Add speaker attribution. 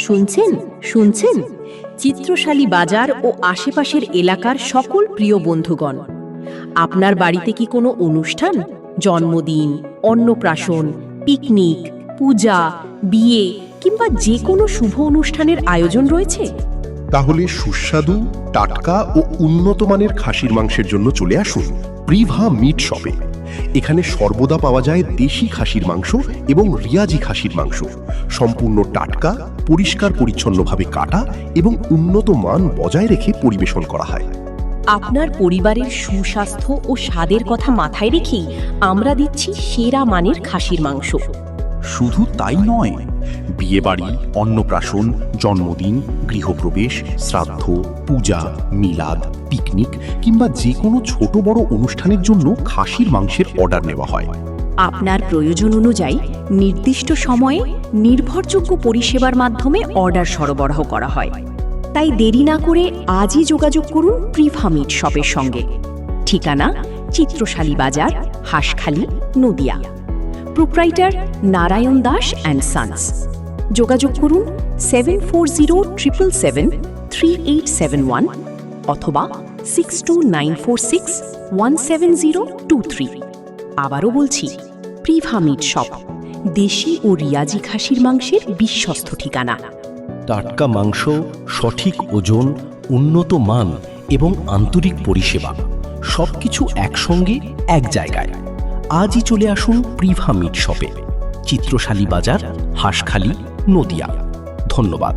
Speaker 1: শুনছেন শুনছেন চিত্রশালী বাজার ও আশেপাশের এলাকার সকল প্রিয় বন্ধুগণ, আপনার বাড়িতে কি কোনো অনুষ্ঠান, জন্মদিন, অন্নপ্রাশন, পিকনিক, পূজা, বিয়ে কিংবা যে কোনো শুভ অনুষ্ঠানের আয়োজন রয়েছে?
Speaker 2: তাহলে সুস্বাদু, টাটকা ও উন্নত মানের খাসির মাংসের জন্য চলে আসুন প্রিভা মিট শপে। এখানে সর্বদা পাওয়া যায় দেশি খাসির মাংস এবং রিয়াজি খাসির মাংস, সম্পূর্ণ টাটকা, পরিষ্কার পরিচ্ছন্নভাবে কাটা এবং উন্নত মান বজায় রেখে পরিবেশন করা হয়।
Speaker 1: আপনার পরিবারের সুস্বাস্থ্য ও স্বাদের কথা মাথায় রেখেই আমরা দিচ্ছি সেরা মানের খাসির মাংস।
Speaker 3: শুধু তাই নয়, বিয়েবাড়ি, অন্নপ্রাশন, জন্মদিন, গৃহপ্রবেশ, শ্রাদ্ধ, পূজা, মিলাদ, পিকনিক কিংবা যে কোনো ছোট বড় অনুষ্ঠানের জন্য খাসির মাংসের অর্ডার নেওয়া হয়।
Speaker 1: আপনার প্রয়োজন অনুযায়ী নির্দিষ্ট সময়ে নির্ভরযোগ্য পরিষেবার মাধ্যমে অর্ডার সরবরাহ করা হয়। তাই দেরি না করে আজই যোগাযোগ করুন প্রিভা মিট শপের সঙ্গে। ঠিকানা Chitrashali Bazar, Hanskhali, Nadia. Proprietor Narayan Das and sons. যোগাযোগ করুন 7407773871 অথবা 6294617023। আবারও বলছি, প্রিভা মিট শপ, দেশি ও রিয়াজি খাসির মাংসের বিশ্বস্ত ঠিকানা।
Speaker 4: টাটকা মাংস, সঠিক ওজন, উন্নত মান এবং আন্তরিক পরিষেবা সবকিছু একসঙ্গে এক জায়গায়। আজই চলে আসুন প্রিভা মিট শপে, চিত্রশালী বাজার, হাঁসখালি, নদিয়া। ধন্যবাদ।